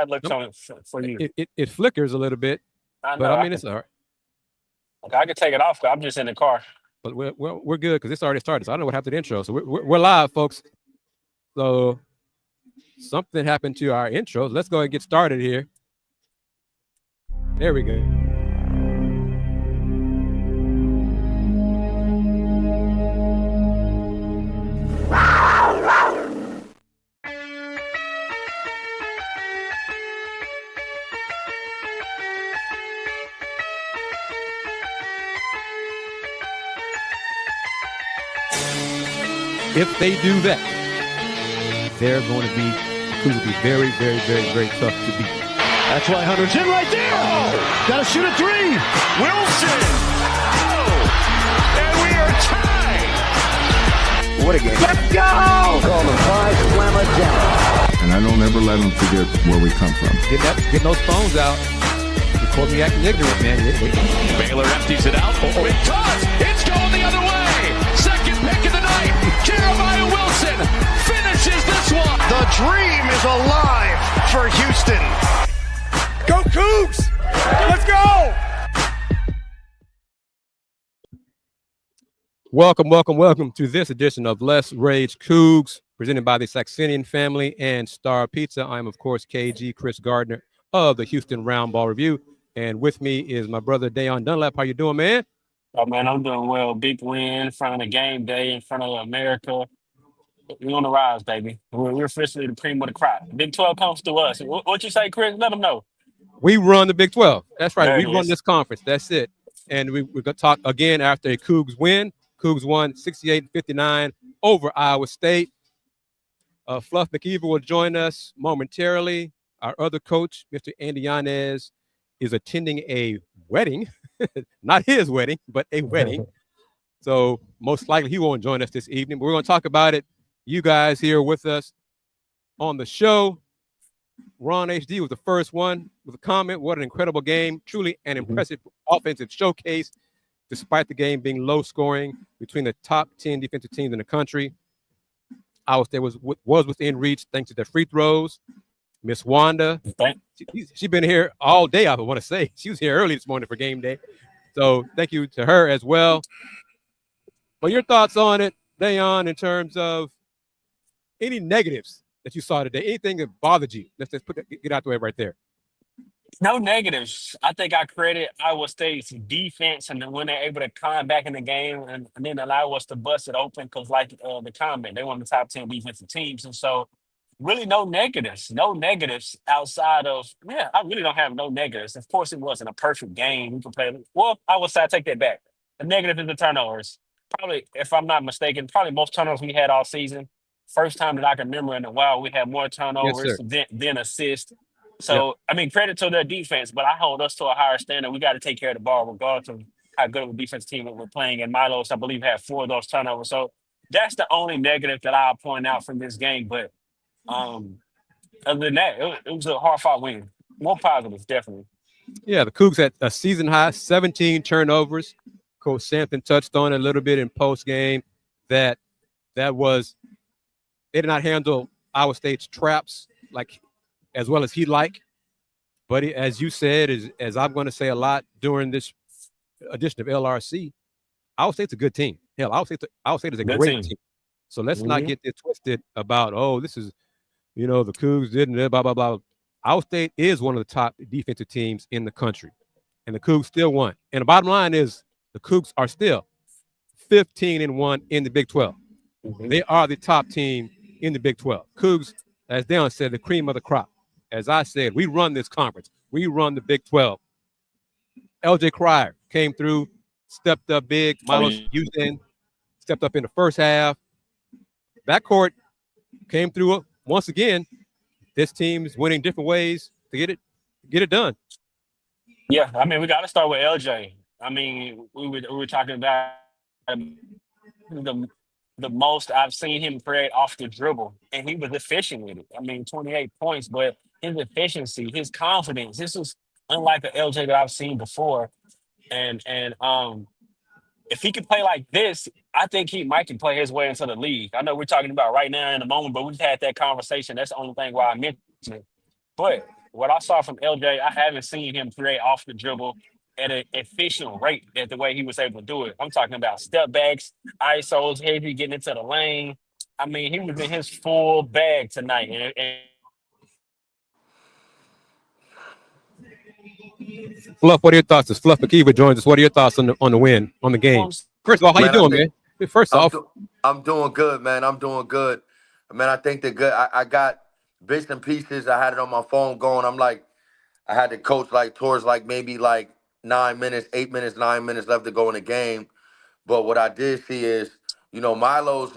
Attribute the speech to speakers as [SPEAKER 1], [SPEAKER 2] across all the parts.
[SPEAKER 1] it looks on for you?
[SPEAKER 2] It flickers a little bit, but I mean it's all right.
[SPEAKER 1] Okay, I can take it off. I'm just in the car.
[SPEAKER 2] But we're good because it's already started. So I don't know what happened to the intro. So we're live, folks. So something happened to our intro. Let's go ahead and get started here. There we go. If they do that, they're going to be very, very, very, very tough to beat.
[SPEAKER 3] That's why Hunter's in right there. Oh, got to shoot a three.
[SPEAKER 4] Wilson. Oh, and we are tied.
[SPEAKER 3] What a game.
[SPEAKER 4] Let's go.
[SPEAKER 3] Call the five slammer down.
[SPEAKER 5] And I don't ever let them forget where we come from.
[SPEAKER 2] Getting those phones out. Before me acting ignorant, man.
[SPEAKER 4] Baylor empties it out. Oh, it does. It's going the other way. Second pick of the night. Jeremiah Wilson finishes this one.
[SPEAKER 3] The dream is alive for Houston.
[SPEAKER 4] Go Coogs! Let's go!
[SPEAKER 2] Welcome to this edition of Let's Rage Coogs, presented by the Saxenian Family and Star Pizza. I'm, of course, KG Kris Gardner of the Houston Roundball Review. And with me is my brother, Dunlap. How you doing, man?
[SPEAKER 1] Oh, man, I'm doing well. Big win in front of the game day, in front of America. We're on the rise, baby. We're officially the cream of the crop. Big 12 comes to us. What you say, Kris? Let them know.
[SPEAKER 2] We run the Big 12. That's right.
[SPEAKER 1] There
[SPEAKER 2] We run this conference. That's it. And we're going to talk again after a Cougs win. Cougs won 68-59 over Iowa State. Fluff McKiver will join us momentarily. Our other coach, Mr. Andy Yanez, is attending a wedding. Not his wedding, but a wedding. So most likely he won't join us this evening. But we're going to talk about it. You guys here with us on the show. Ron HD was the first one with a comment. What an incredible game. Truly an impressive offensive showcase, despite the game being low scoring between the top 10 defensive teams in the country. Iowa State was within reach thanks to their free throws. Miss Wanda, she's been here all day, I want to say. She was here early this morning for game day. So thank you to her as well. But your thoughts on it, Dayon, in terms of any negatives that you saw today, anything that bothered you? Let's just get out the way right there.
[SPEAKER 1] No negatives. I think I credit Iowa State's defense and when they're able to climb back in the game and then allow us to bust it open because, like the comment, they won the top 10 defensive teams. And so, really no negatives. No negatives outside of, I really don't have no negatives. Of course, it wasn't a perfect game. We could play, well, I would say I take that back. The negative is the turnovers. Probably, if I'm not mistaken, probably most turnovers we had all season. First time that I can remember in a while, we had more turnovers than assists. So, I mean, credit to their defense, but I hold us to a higher standard. We got to take care of the ball regardless of how good of a defense team we're playing. And Milos, I believe, had 4 of those turnovers. So that's the only negative that I'll point out from this game. But other than that, it was a hard-fought win. More positives, definitely.
[SPEAKER 2] Yeah, the Cougs had a season high, 17 turnovers. Coach Sampson touched on it a little bit in postgame that was they did not handle Iowa State's traps as well as he'd like. But as you said, as I'm going to say a lot during this edition of LRC, Iowa State's a good team. Hell, Iowa State is a great team. So let's not get it twisted about, this is, the Cougs didn't, blah, blah, blah. Iowa State is one of the top defensive teams in the country, and the Cougs still won. And the bottom line is the Cougs are still 15-1 in the Big 12. They are the top team in the Big 12. Cougs, as Deion said, the cream of the crop. As I said, we run this conference. We run the Big 12. LJ Cryer came through, stepped up big. Milos Houston stepped up in the first half. Backcourt came through once again. This team is winning different ways to get it done.
[SPEAKER 1] Yeah, I mean, we got to start with LJ. I mean, we were talking about the most I've seen him create off the dribble, and he was efficient with it. I mean, 28 points, but his efficiency, his confidence, this was unlike the LJ that I've seen before. And if he could play like this, I think he might can play his way into the league. I know we're talking about right now in the moment, but we've had that conversation. That's the only thing why I mentioned it. But what I saw from LJ, I haven't seen him create off the dribble at an efficient rate at the way he was able to do it. I'm talking about step backs, ISOs, heavy, getting into the lane. I mean, he was in his full bag tonight. And
[SPEAKER 2] Fluff, what are your thoughts? As Fluff McKiver joins us, what are your thoughts on the win, on the game? First of all, how you doing, man? First off,
[SPEAKER 6] I'm doing good, man. I'm doing good. Man, I think they're good. I got bits and pieces. I had it on my phone going. I'm like, I had to coach like towards like maybe like 9 minutes, 8 minutes, 9 minutes left to go in the game. But what I did see is, Milo's,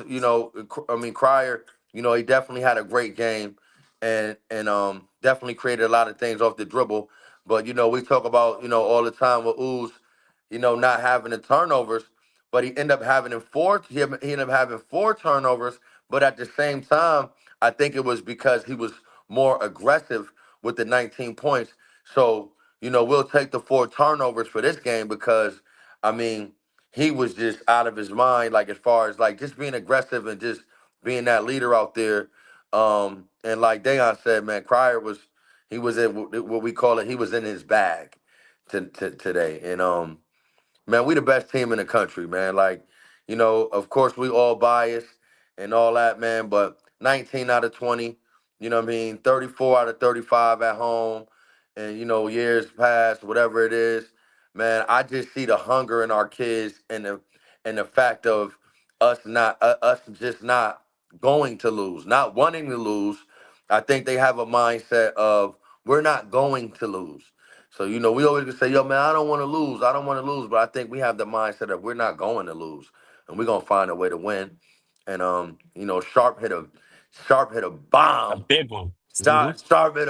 [SPEAKER 6] Crier, he definitely had a great game and definitely created a lot of things off the dribble. But, we talk about, all the time with Ooze, not having the turnovers, but he ended up having four turnovers. But at the same time, I think it was because he was more aggressive with the 19 points. So, we'll take the 4 turnovers for this game because, I mean, he was just out of his mind, like as far as like just being aggressive and just being that leader out there. And like Dayon said, man, Crier he was in what we call it. He was in his bag today. And man, we the best team in the country, man. Like, of course we all biased and all that, man. But 19 out of 20, 34 out of 35 at home, and years past, whatever it is. Man, I just see the hunger in our kids and the fact of us just not going to lose, not wanting to lose. I think they have a mindset of we're not going to lose. So, we always can say, yo, man, I don't want to lose. I don't want to lose. But I think we have the mindset of we're not going to lose. And we're gonna find a way to win. And Sharp hit a
[SPEAKER 1] a
[SPEAKER 6] bomb.
[SPEAKER 1] big one.
[SPEAKER 6] Sharp hit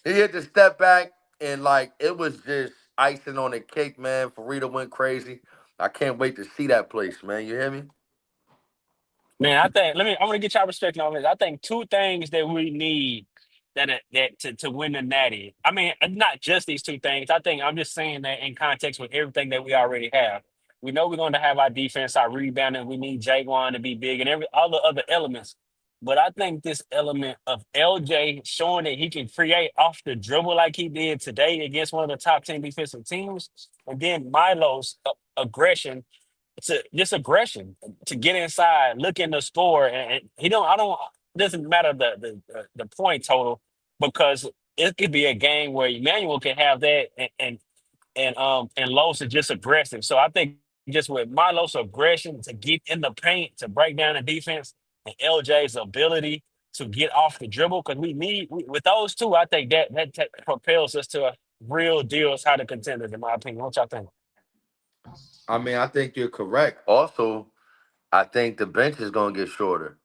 [SPEAKER 6] he hit the step back and like it was just icing on the cake, man. Farida went crazy. I can't wait to see that place, man. You hear me?
[SPEAKER 1] Man, I want to get y'all perspective on this. I think 2 things that we need to win the natty. I mean, not just these 2 things. I think I'm just saying that in context with everything that we already have. We know we're going to have our defense, our rebounding. We need Jaquan to be big and all the other elements. But I think this element of LJ showing that he can create off the dribble like he did today against one of the top 10 defensive teams, and then Milo's aggression to get inside, look in the score, and it doesn't matter the point total because it could be a game where Emmanuel can have that and Los is just aggressive. So I think just with Milo's aggression to get in the paint, to break down the defense, and LJ's ability to get off the dribble, because with those 2, I think that propels us to a real deal as how the contenders, in my opinion. What y'all think?
[SPEAKER 6] I mean, I think you're correct. Also, I think the bench is gonna get shorter.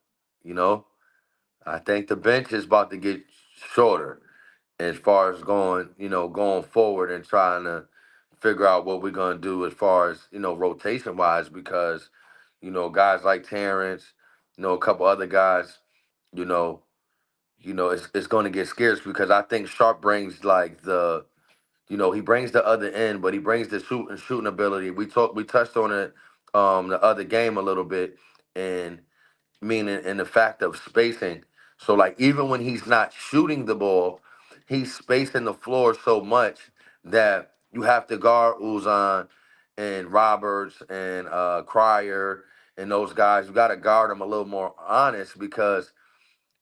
[SPEAKER 6] I think the bench is about to get shorter as far as going forward and trying to figure out what we're gonna do as far as rotation wise because guys like Terrence, a couple other guys, it's going to get scarce because I think Sharp brings like he brings the other end, but he brings the shooting ability. We touched on it the other game a little bit, and meaning in the fact of spacing. So like even when he's not shooting the ball, he's spacing the floor so much that you have to guard Uzan and Roberts and Crier and those guys. You got to guard them a little more honest because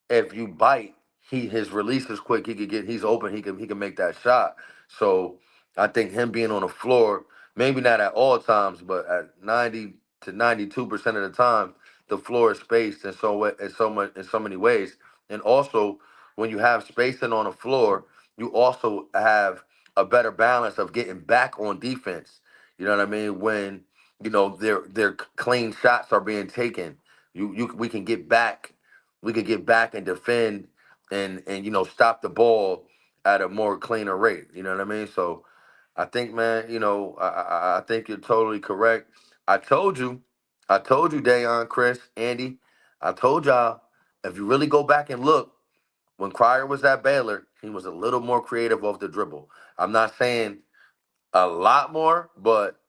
[SPEAKER 6] if you bite, his release is quick. He's open. He can make that shot. So I think him being on the floor, maybe not at all times, but at 90 to 92% of the time, the floor is spaced in so many ways. And also, when you have spacing on the floor, you also have a better balance of getting back on defense. You know what I mean? When their clean shots are being taken, we can get back. We could get back and defend and stop the ball at a more cleaner rate. You know what I mean? So I think, man, I think you're totally correct. I told you, Dayon, Kris, Andy, I told y'all, if you really go back and look, when Crier was at Baylor, he was a little more creative off the dribble. I'm not saying a lot more, but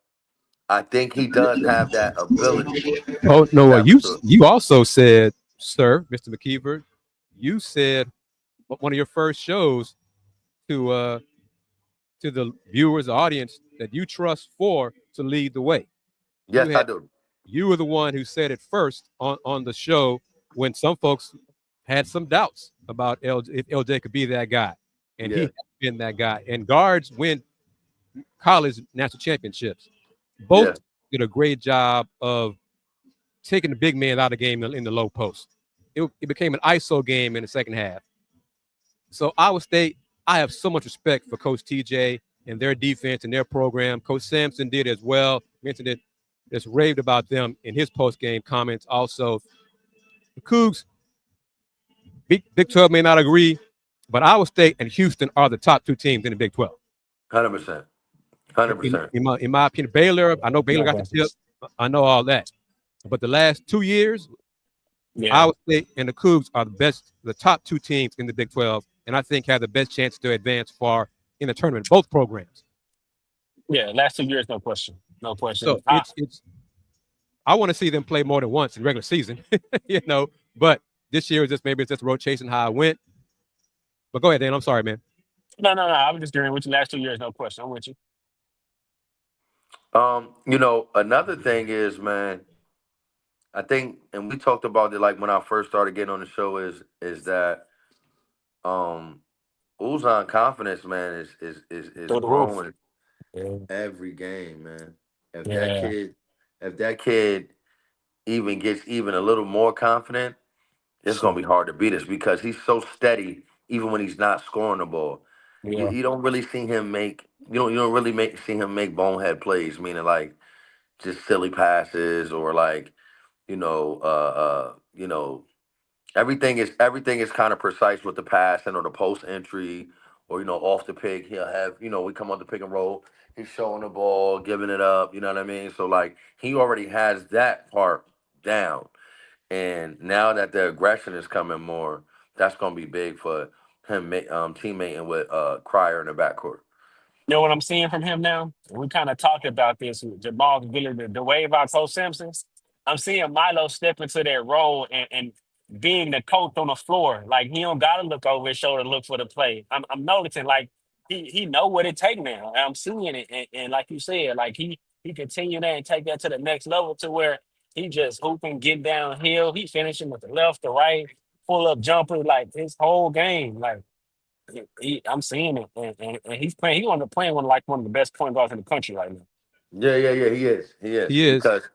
[SPEAKER 6] I think he does have that ability.
[SPEAKER 2] oh no, you also said, sir, Mr. McKiver, you said one of your first shows to the viewers, the audience that you trust to lead the way.
[SPEAKER 6] Yes, I do.
[SPEAKER 2] You were the one who said it first on the show when some folks had some doubts about if LJ could be that guy, and he has been that guy. And guards win college national championships. Both did a great job of taking the big man out of the game in the low post. It became an ISO game in the second half. So Iowa State, I have so much respect for Coach TJ and their defense and their program. Coach Sampson did as well. Mentioned it, just raved about them in his post-game comments. Also, the Cougs, Big 12 may not agree, but Iowa State and Houston are the top 2 teams in the Big 12.
[SPEAKER 6] 100%. 100%.
[SPEAKER 2] In my opinion, Baylor, I know Baylor got the tip. I know all that. But the last 2 years, Iowa State and the Cougs are the top 2 teams in the Big 12, and I think have the best chance to advance far in the tournament, both programs.
[SPEAKER 1] Yeah, last 2 years, no question. No question.
[SPEAKER 2] So I want to see them play more than once in regular season, but this year it's just rotation how I went. But go ahead, Dan. I'm sorry, man.
[SPEAKER 1] No. I was just agreeing with you. Last 2 years, no question. I'm with you.
[SPEAKER 6] Another thing is, man, I think, and we talked about it like when I first started getting on the show, is that Uzan confidence, man, is growing every game, man. If that kid even gets even a little more confident, it's gonna be hard to beat us because he's so steady, even when he's not scoring the ball. You don't really see him make see him make bonehead plays, meaning like just silly passes or like everything is kind of precise with the passing or the post entry or off the pick. He'll have we come on the pick and roll. He's showing the ball, giving it up. You know what I mean? So like he already has that part down, and now that the aggression is coming more, that's gonna be big for him teammating with Cryer in the backcourt.
[SPEAKER 1] You know what I'm seeing from him now? We kind of talked about this with Jamal Gilliard, the wave out Coach Simpson. I'm seeing Milo step into that role and being the coach on the floor. Like he don't gotta look over his shoulder and look for the play. I'm noticing like he know what it takes now. I'm seeing it, and like you said, like he continue that and take that to the next level to where he just hooping, get downhill. He finishing with the left, the right, pull up jumper, like his whole game. Like I'm seeing it, and he's playing. He's on the playing one of the best point guards in the country right now.
[SPEAKER 6] Yeah. He is. Because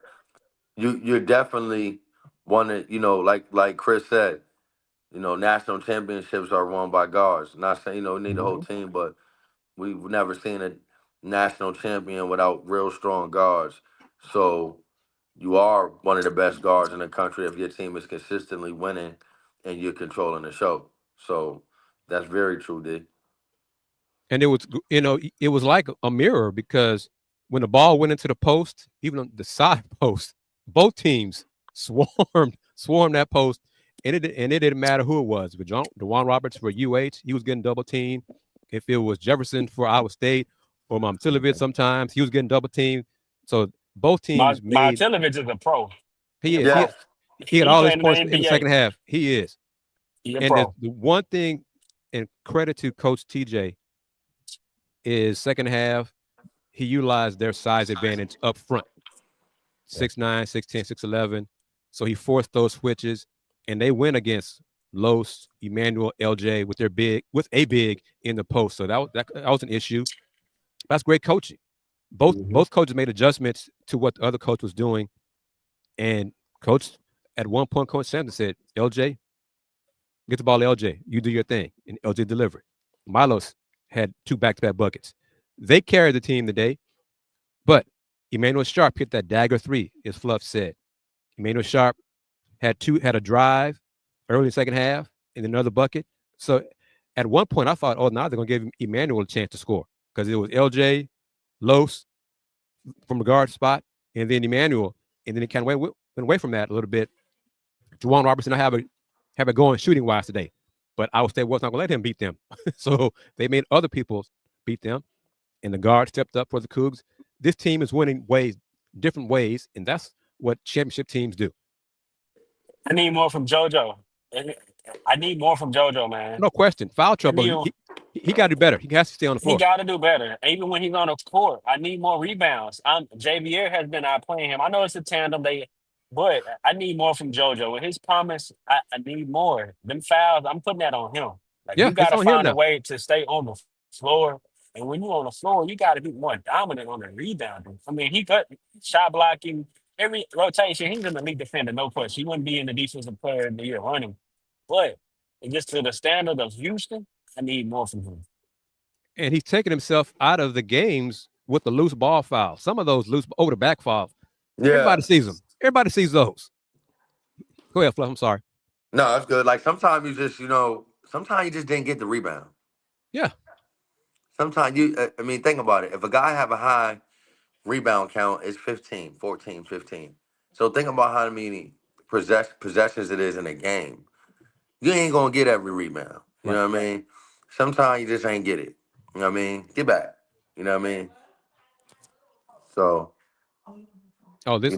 [SPEAKER 6] you're definitely one that like Kris said. National championships are won by guards. Not saying we need the whole team, but we've never seen a national champion without real strong guards. So you are one of the best guards in the country if your team is consistently winning and you're controlling the show. So that's very true, D.
[SPEAKER 2] And it was like a mirror because when the ball went into the post, even on the side post, both teams swarmed that post, and it didn't matter who it was. But DeJuan Roberts for UH, he was getting double teamed. If it was Jefferson for Iowa State or Momcilovic, sometimes he was getting double teamed. So both teams
[SPEAKER 1] Momcilovic is a pro.
[SPEAKER 2] He is.
[SPEAKER 6] Yeah.
[SPEAKER 2] He had all his points in the second half. He is.
[SPEAKER 1] And
[SPEAKER 2] the one thing, and credit to Coach TJ, is second half, he utilized their size advantage up front. 6'9", 6'10", 6'11". So he forced those switches, and they went against Los, Emmanuel, LJ with a big in the post. So that was an issue. That's great coaching. Both coaches made adjustments to what the other coach was doing. And at one point, Coach Sampson said, LJ, get the ball to LJ. You do your thing. And LJ delivered. Milos had 2 back-to-back buckets. They carried the team today, but Emmanuel Sharp hit that dagger 3, as Fluff said. Emmanuel Sharp had a drive early in the second half and another bucket. So at one point, I thought, now they're going to give Emmanuel a chance to score because it was LJ, Los from the guard spot, and then Emmanuel. And then it kind of went away from that a little bit. Juwan Robertson, I have it going shooting-wise today. But Iowa State was not going to let him beat them. So they made other people beat them, and the guard stepped up for the Cougs. This team is winning different ways, and that's what championship teams do.
[SPEAKER 1] I need more from JoJo. I need more from JoJo, man.
[SPEAKER 2] No question. Foul trouble. He got to do better. He has to stay on the
[SPEAKER 1] He
[SPEAKER 2] floor.
[SPEAKER 1] got to do better. Even when he's on the court, I need more rebounds. JVR has been outplaying him. I know it's a tandem, but I need more from JoJo. With his promise, I need more. Them fouls, I'm putting that on him. Like
[SPEAKER 2] Yeah,
[SPEAKER 1] you got
[SPEAKER 2] it's
[SPEAKER 1] to
[SPEAKER 2] on him
[SPEAKER 1] find a
[SPEAKER 2] now.
[SPEAKER 1] way to stay on the floor. And when you're on the floor, you got to be more dominant on the rebounding. I mean, he cut shot blocking every rotation. He's an elite defender, no question. He wouldn't be in the defensive player of the year running. But just to the standard of Houston, I need more from him.
[SPEAKER 2] And he's taking himself out of the games with the loose ball foul. Some of those loose over the back fouls.
[SPEAKER 6] Yeah.
[SPEAKER 2] Everybody sees them. Everybody sees those. Go ahead, Fluff. I'm sorry.
[SPEAKER 6] No, that's good. Like sometimes you just, sometimes you just didn't get the rebound.
[SPEAKER 2] Yeah.
[SPEAKER 6] Sometimes think about it. If a guy have a high rebound count, it's 15, 14, 15. So think about how many possessions it is in a game. You ain't going to get every rebound. You know what I mean? Sometimes you just ain't get it. You know what I mean? Get back. You know what I mean? So.
[SPEAKER 2] Oh, this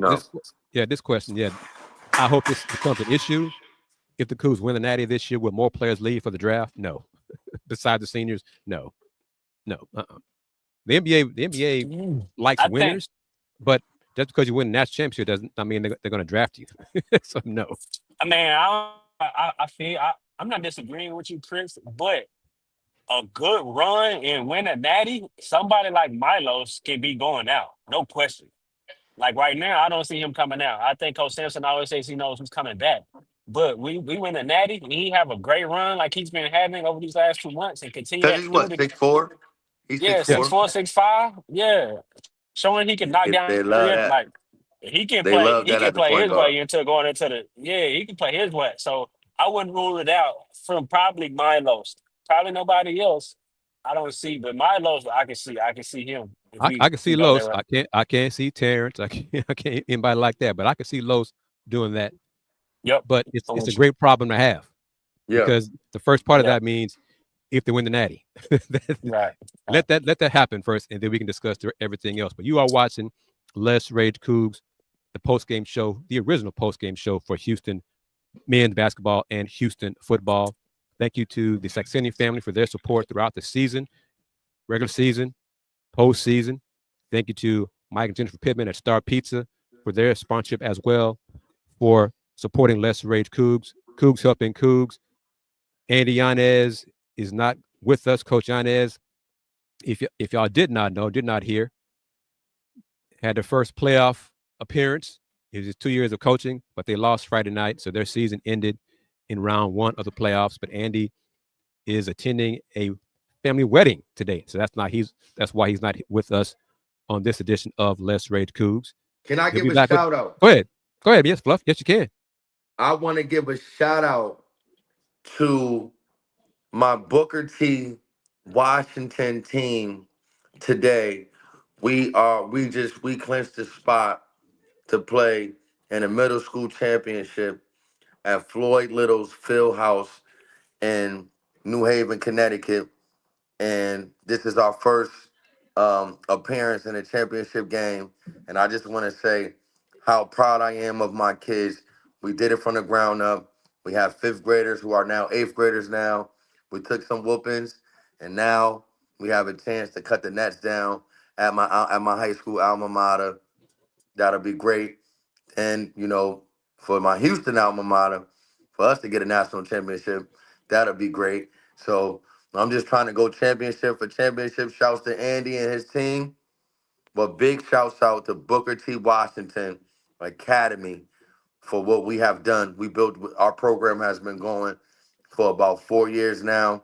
[SPEAKER 2] question. Yeah. I hope this becomes an issue. If the Cougs win the Natty this year, will more players leave for the draft? No. Besides the seniors, no. The NBA likes winners, but just because you win the national championship doesn't mean they're going to draft you. So no.
[SPEAKER 1] I mean, I feel I'm not disagreeing with you, Kris, but a good run and win a natty, somebody like Milos can be going out, no question. Like right now, I don't see him coming out. I think Coach Sampson always says he knows who's coming back. But we win a natty, and he have a great run like he's been having over these last 2 months, and continue that.
[SPEAKER 6] He's what, 6'4"? He's 6'4"?
[SPEAKER 1] 6'4", 6'5". Yeah, showing he can knock down.
[SPEAKER 6] They love that.
[SPEAKER 1] Like he can
[SPEAKER 6] They
[SPEAKER 1] play.
[SPEAKER 6] love
[SPEAKER 1] He
[SPEAKER 6] that
[SPEAKER 1] can
[SPEAKER 6] at the
[SPEAKER 1] play
[SPEAKER 6] point
[SPEAKER 1] his
[SPEAKER 6] guard.
[SPEAKER 1] way into going into the. Yeah, he can play his way. So I wouldn't rule it out from probably Milos. Probably nobody else. I don't see, but Milos, I can see. I can see him.
[SPEAKER 2] I can see Los. I can't see Terrence. I can't anybody like that. But I can see Los doing that.
[SPEAKER 1] Yep.
[SPEAKER 2] But it's a great problem to have.
[SPEAKER 6] Yeah.
[SPEAKER 2] Because the first part of that means if they win the Natty.
[SPEAKER 1] Right.
[SPEAKER 2] Let that happen first, and then we can discuss everything else. But you are watching Let's Rage Cougs, the post-game show, the original post-game show for Houston men's basketball and Houston football. Thank you to the Saxenian family for their support throughout the season, regular season, postseason. Thank you to Mike and Jennifer Pittman at Star Pizza for their sponsorship as well, for supporting Let's Rage Cougs. Cougs helping Cougs. Andy Yanez is not with us. Coach Yanez, if y'all did not hear, had their first playoff appearance. It was 2 years of coaching, but they lost Friday night, so their season ended in round 1 of the playoffs. But Andy is attending a family wedding today, so that's why he's not with us on this edition of Let's Rage Cougs.
[SPEAKER 6] Can I give a shout out?
[SPEAKER 2] Go ahead. Yes, Fluff. Yes, you can.
[SPEAKER 6] I want to give a shout out to my Booker T Washington team today. We clinched the spot to play in a middle school championship at Floyd Little's Field House in New Haven, Connecticut. And this is our first appearance in a championship game. And I just want to say how proud I am of my kids. We did it from the ground up. We have 5th graders who are now 8th graders now. We took some whoopings, and now we have a chance to cut the nets down at my high school alma mater. That'll be great. And, for my Houston alma mater, for us to get a national championship, that'll be great. So I'm just trying to go championship for championship. Shouts to Andy and his team. But big shouts out to Booker T Washington Academy for what we have done. Our program has been going for about 4 years now.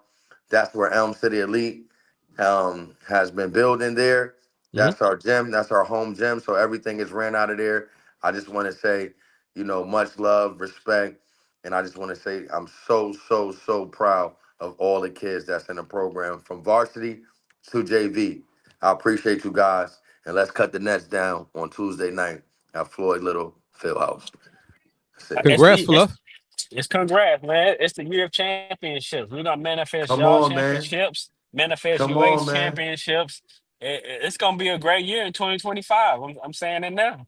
[SPEAKER 6] That's where Elm City Elite has been building there. That's our gym. That's our home gym. So everything is ran out of there. I just want to say, much love, respect. And I just want to say I'm so, so, so proud of all the kids that's in the program from varsity to JV. I appreciate you guys. And let's cut the nets down on Tuesday night at Floyd Little Fieldhouse.
[SPEAKER 2] Congrats, Fluff.
[SPEAKER 1] It's congrats, man. It's the year of championships. We're gonna manifest
[SPEAKER 6] Come
[SPEAKER 1] y'all
[SPEAKER 6] on,
[SPEAKER 1] championships, manifest
[SPEAKER 6] Come
[SPEAKER 1] UH
[SPEAKER 6] on, man.
[SPEAKER 1] championships. It's gonna be a great year in 2025. I'm saying it now.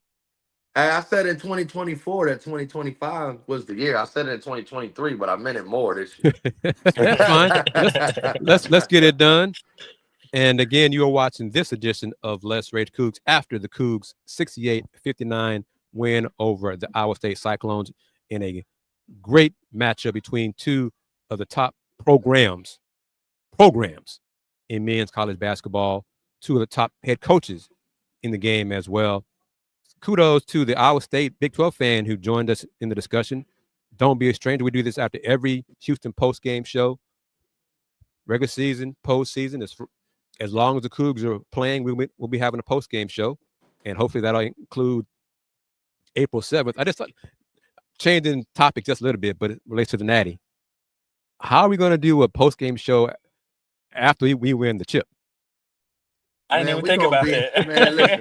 [SPEAKER 6] I said in 2024 that 2025 was the year. I said it in 2023, but I meant it more this year.
[SPEAKER 2] That's fine. Let's get it done. And again, you are watching this edition of Let's Rage Cougs after the Cougs 68-59 win over the Iowa State Cyclones in a great matchup between two of the top programs in men's college basketball, two of the top head coaches in the game as well. Kudos to the Iowa State Big 12 fan who joined us in the discussion. Don't be a stranger. We do this after every Houston post-game show. Regular season, postseason, as long as the Cougs are playing, we'll be having a post-game show, and hopefully that'll include April 7th. I just thought, changing topic just a little bit, but it relates to the Natty. How are we going to do a post-game show after we win the chip?
[SPEAKER 1] I didn't even think about that.
[SPEAKER 6] Man, listen.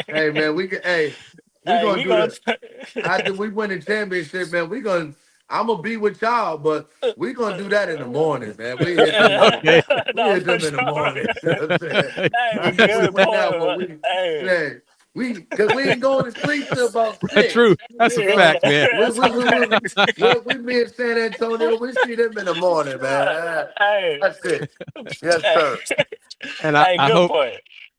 [SPEAKER 6] Hey, man, we're gonna do that. After we win the championship, man, I'm gonna be with y'all, but we're gonna do that in the morning, man. We hit them,
[SPEAKER 2] Okay.
[SPEAKER 6] in the morning. Because we ain't going to sleep till about 6.
[SPEAKER 2] True. That's a fact, man.
[SPEAKER 6] We be in San Antonio. We see them in the morning, man. That's it. Yes, sir.
[SPEAKER 2] And I hope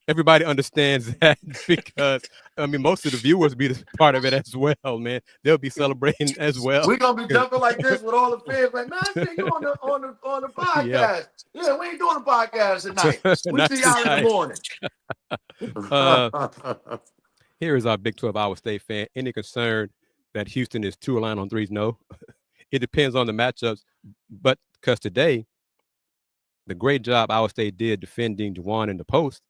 [SPEAKER 2] everybody understands that, because I mean most of the viewers be part of it as well, man. They'll be celebrating as well.
[SPEAKER 6] We're gonna be jumping like this with all the fans, like, man, I see you on the podcast. Yeah, we ain't doing a podcast tonight. We see y'all in the morning.
[SPEAKER 2] Here is our Big 12 Iowa State fan. Any concern that Houston is 2-line on threes? No. It depends on the matchups, but because today, the great job Iowa State did defending Juwan in the post,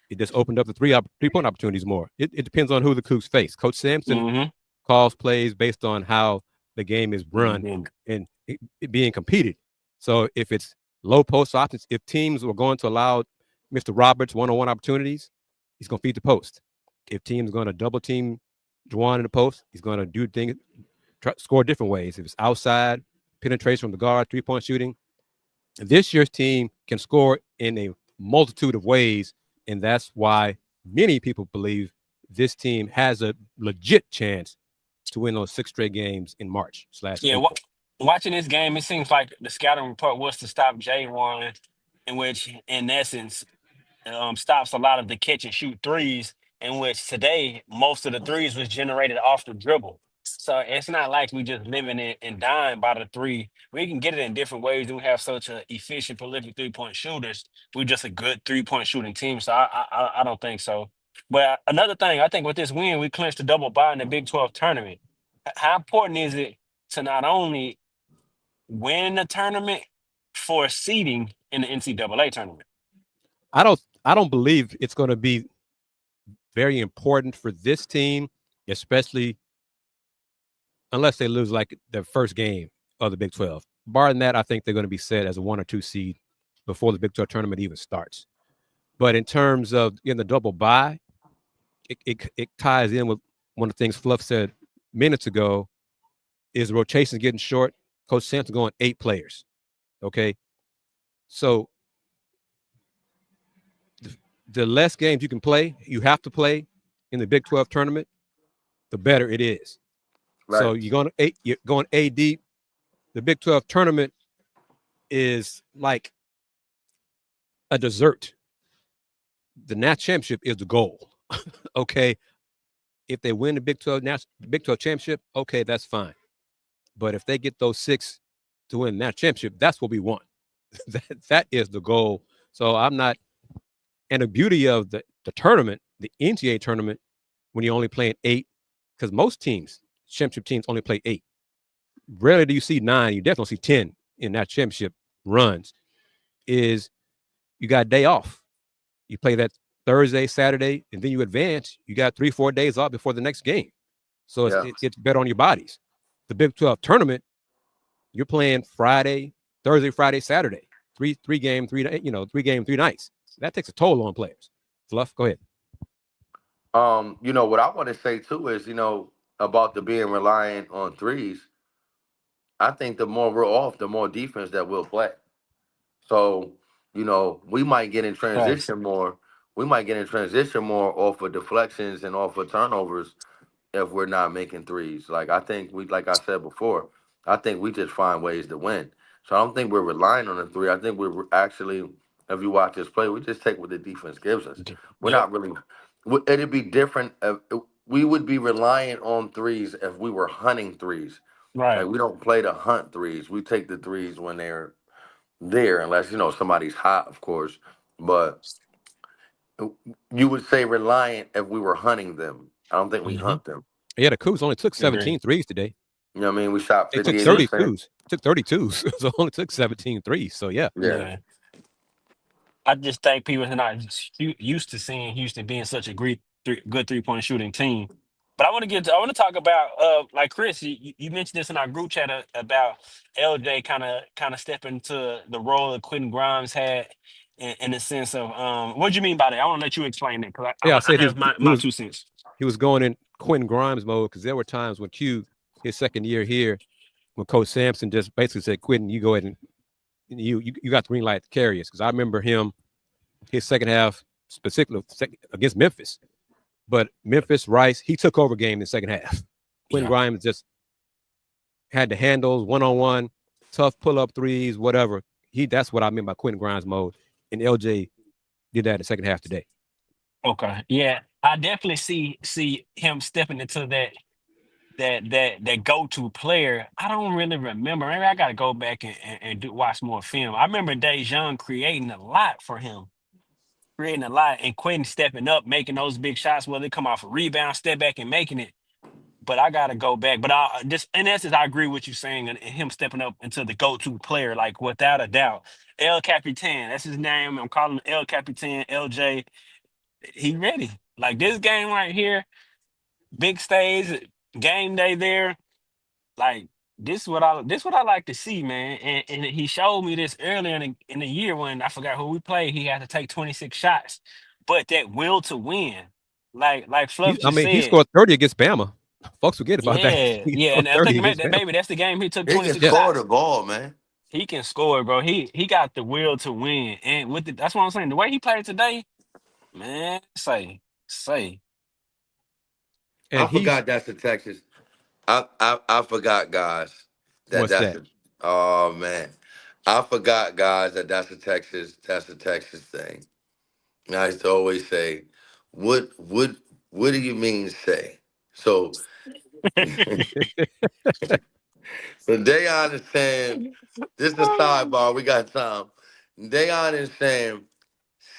[SPEAKER 2] it just opened up the three-point opportunities more. It depends on who the Cougs face. Coach Sampson calls plays based on how the game is run and it being competed. So if it's low post options, if teams were going to allow Mr. Roberts one-on-one opportunities, he's going to feed the post. If teams are going to double team Juwan in the post, he's going to do things, score different ways. If it's outside, penetration from the guard, three-point shooting. This year's team can score in a multitude of ways, and that's why many people believe this team has a legit chance to win those 6 straight games in March.
[SPEAKER 1] Watching this game, it seems like the scouting report was to stop J1, in which, in essence, stops a lot of the catch and shoot threes, in which today most of the threes was generated off the dribble. So it's not like we just living it and dying by the three. We can get it in different ways. And we have such an efficient, prolific 3-point shooters. We're just a good 3-point shooting team. So I don't think so. But another thing, I think with this win, we clinched the double bye in the Big 12 tournament. How important is it to not only win the tournament for seeding in the NCAA tournament?
[SPEAKER 2] I don't believe it's going to be very important for this team, especially unless they lose like their first game of the Big 12. Barring that, I think they're going to be set as a 1 or 2 seed before the Big 12 tournament even starts. But in terms of in the double bye, it ties in with one of the things Fluff said minutes ago, is the rotations getting short. Coach Sampson going 8 players. Okay. So the less games you can play, you have to play in the Big 12 tournament, the better it is. Right. So you're going A deep. The Big 12 tournament is like a dessert. The national championship is the goal. Okay. If they win the Big 12 championship, okay, that's fine. But if they get those 6 to win that championship, that's what we want. that is the goal. So I'm not. And the beauty of the tournament, the NCAA tournament, when you're only playing 8, because most teams, championship teams, only play 8. Rarely do you see 9. You definitely see 10 in that championship runs. Is you got a day off. You play that Thursday, Saturday, and then you advance. You got 3-4 days off before the next game. So it's better on your bodies. The Big 12 tournament, you're playing Friday, Thursday, Friday, Saturday. 3 game, 3 nights. That takes a toll on players. Fluff, go ahead.
[SPEAKER 6] What I want to say too is, about the being reliant on threes. I think the more we're off, the more defense that we'll play. So, we might get in transition more we might get in transition more off of deflections and off of turnovers if we're not making threes. Like I think like I said before, I think we just find ways to win. So I don't think we're relying on the three. I think we're actually, if you watch us play, we just take what the defense gives us. We're
[SPEAKER 1] Yep.
[SPEAKER 6] not really. It'd be different. We would be reliant on threes if we were hunting threes.
[SPEAKER 1] Right.
[SPEAKER 6] Like we don't play to hunt threes. We take the threes when they're there, unless somebody's hot, of course. But you would say reliant if we were hunting them. I don't think we hunt them.
[SPEAKER 2] Yeah, the Cougs only took
[SPEAKER 1] Agree.
[SPEAKER 2] 17 threes today.
[SPEAKER 6] You know what I mean? We shot
[SPEAKER 2] They took
[SPEAKER 6] 58%.
[SPEAKER 2] 32s. Took 32s. So only took 17 threes. So yeah.
[SPEAKER 6] Yeah.
[SPEAKER 1] I just think people are not used to seeing Houston being such a good 3-point shooting team. But I want to talk about like Kris, you mentioned this in our group chat about LJ kind of stepping into the role that Quentin Grimes had in the sense of what do you mean by that? I want to let you explain that because
[SPEAKER 2] Yeah, I
[SPEAKER 1] I
[SPEAKER 2] said
[SPEAKER 1] have my 2 cents.
[SPEAKER 2] He was going in Quentin Grimes mode because there were times when Q, his second year here, when Coach Sampson just basically said, Quentin, you go ahead and you got the green light to carry us. Because I remember him, his second half, specifically against Memphis. But Memphis, Rice, he took over game in the second half. Quentin Grimes just had the handles, one-on-one, tough pull-up threes, whatever. That's what I mean by Quentin Grimes mode. And LJ did that in the second half today.
[SPEAKER 1] Okay. Yeah. I definitely see him stepping into that go-to player. I don't really remember. Maybe I got to go back and watch more film. I remember Dejan creating a lot for him. And Quentin stepping up, making those big shots, whether they come off a rebound, step back and making it. But I got to go back. But I just, in essence, I agree with what you're saying, and him stepping up into the go-to player, like without a doubt. El Capitan, that's his name. I'm calling him El Capitan, LJ. He ready. Like this game right here, big stage, game day there. Like this what I like to see, man. And he showed me this earlier in the year when I forgot who we played. He had to take 26 shots, but that will to win, like Fluff just said.
[SPEAKER 2] He scored 30 against Bama. Folks forget about that.
[SPEAKER 1] Yeah, and I think maybe that's the game he took 26
[SPEAKER 6] shots. He can score
[SPEAKER 1] shots.
[SPEAKER 6] the ball, man.
[SPEAKER 1] He can score, bro. He got the will to win, and that's what I'm saying. The way he played today, man, say.
[SPEAKER 2] And
[SPEAKER 6] I forgot that's the Texas. I forgot, guys.
[SPEAKER 2] What's that?
[SPEAKER 6] Oh man, I forgot, guys, that's a Texas thing. And I used to always say, what do you mean say? So, so Dayon is saying, this is a sidebar. We got time. Dayon is saying,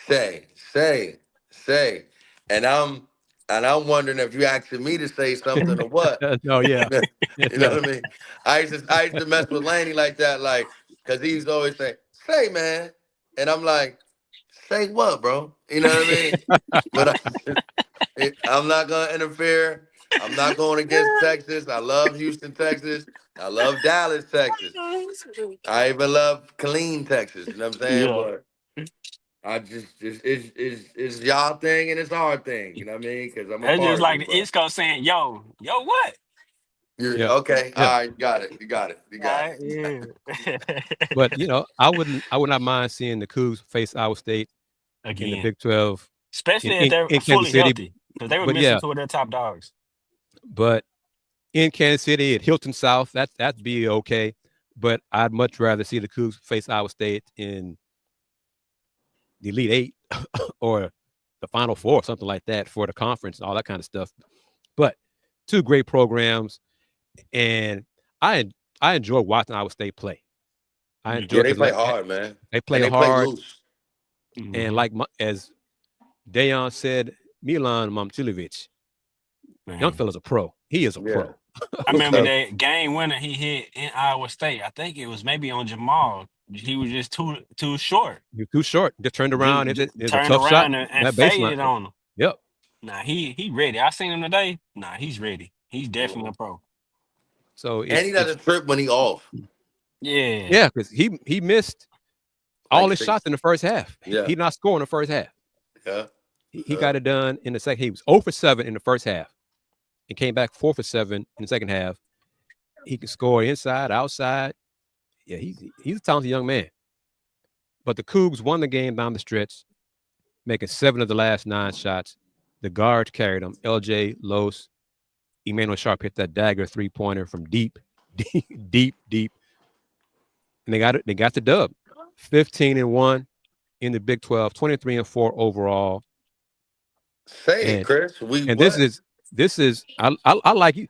[SPEAKER 6] say, and I'm wondering if you asking me to say something or what.
[SPEAKER 2] No, yeah.
[SPEAKER 6] You know what I mean? I used to mess with Laney like that, like, because he used to always say, man. And I'm like, say what, bro? You know what I mean? But I'm not going to interfere. I'm not going against Texas. I love Houston, Texas. I love Dallas, Texas. I even love Killeen, Texas. You know what I'm saying?
[SPEAKER 1] Yeah.
[SPEAKER 6] But I just it's y'all thing and it's our thing. You know what I mean? Because I'm a
[SPEAKER 1] That's
[SPEAKER 6] part
[SPEAKER 1] just like
[SPEAKER 6] of
[SPEAKER 1] the East Coast saying, yo, what?
[SPEAKER 6] Yeah. Okay. Yeah. All right. You got it.
[SPEAKER 1] Yeah.
[SPEAKER 2] But I would not mind seeing the Cougs face Iowa State
[SPEAKER 1] Again
[SPEAKER 2] in the Big 12,
[SPEAKER 1] especially if they're fully healthy, because they were missing two of their top dogs.
[SPEAKER 2] But in Kansas City at Hilton South, that'd be okay. But I'd much rather see the Cougs face Iowa State in the Elite Eight or the Final Four, or something like that for the conference, all that kind of stuff. But two great programs, and I enjoy watching Iowa State play. I enjoy.
[SPEAKER 6] They play hard, man.
[SPEAKER 2] They play hard.
[SPEAKER 6] Play loose.
[SPEAKER 2] And like as Dayon said, Milan Momcilovic, young fella's a pro. He is a pro.
[SPEAKER 1] I remember that game winner he hit in Iowa State. I think it was maybe on Jamal. He was just too short.
[SPEAKER 2] You're too short. Just turned around. It's a
[SPEAKER 1] turned
[SPEAKER 2] tough shot.
[SPEAKER 1] and faded on him.
[SPEAKER 2] Yep.
[SPEAKER 1] Nah, he ready. I seen him today. Nah, he's ready. He's definitely a pro.
[SPEAKER 2] So
[SPEAKER 6] and he doesn't trip when he off.
[SPEAKER 1] Yeah.
[SPEAKER 2] Yeah, because he missed all his shots in the first half.
[SPEAKER 6] Yeah.
[SPEAKER 2] He not scoring the first half.
[SPEAKER 6] Yeah.
[SPEAKER 2] He got it done in the second. He was 0 for 7 in the first half and came back 4 for 7 in the second half. He can score inside, outside. Yeah, he's a talented young man. But the Cougs won the game down the stretch. making 7 of the last 9 shots. The guards carried them. LJ, Los, Emmanuel Sharp hit that dagger 3-pointer from deep. And they got it. They got the dub. 15-1 in the Big 12, 23-4 overall.
[SPEAKER 6] Say it, Kris.
[SPEAKER 2] This is I like you.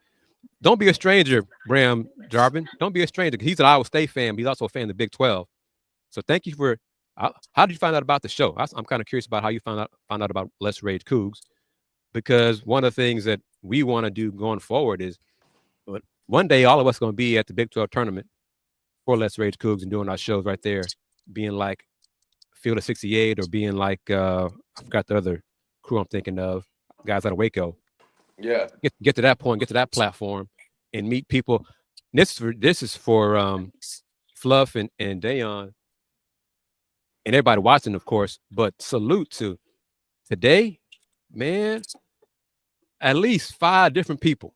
[SPEAKER 2] Don't be a stranger, Bram Jarvin. Don't be a stranger. He's an Iowa State fan, but he's also a fan of the Big 12. So thank you for. How did you find out about the show? I'm kind of curious about how you found out about Let's Rage Cougs, because one of the things that we want to do going forward is one day all of us are going to be at the Big 12 tournament for Let's Rage Cougs and doing our shows right there, being like Field of 68 or being like I forgot the other crew I'm thinking of, guys out of Waco.
[SPEAKER 6] Yeah.
[SPEAKER 2] Get to that point, get to that platform, and meet people. This is for Fluff and Dayon and everybody watching, of course. But salute to today, man. At least 5 different people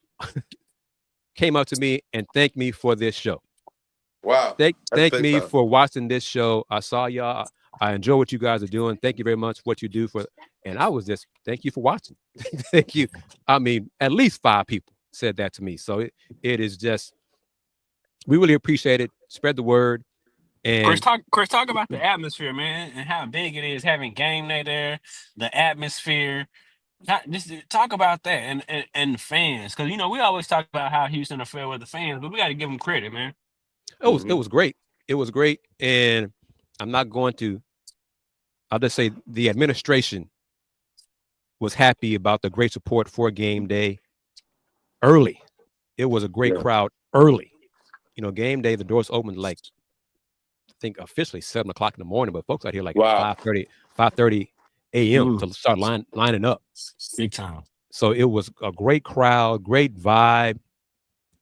[SPEAKER 2] came up to me and thanked me for this show.
[SPEAKER 6] Wow.
[SPEAKER 2] Thank me for watching this show. I saw y'all. I enjoy what you guys are doing. Thank you very much for what you do for. And I was just, thank you for watching. Thank you. I mean, at least 5 people said that to me. So it is just, we really appreciate it. Spread the word. And
[SPEAKER 1] Kris, talk about the atmosphere, man, and how big it is having game day there, the atmosphere. Just talk about that and fans, because we always talk about how Houston are fair with the fans, but we got to give them credit, man.
[SPEAKER 2] It was great. It was great, and I'm not going to. I'll just say the administration was happy about the great support for game day early. It was a great crowd early. Game day, the doors opened like, I think officially 7 o'clock in the morning, but folks out here like 5:30 a.m. to start lining up.
[SPEAKER 1] Big time.
[SPEAKER 2] So it was a great crowd, great vibe.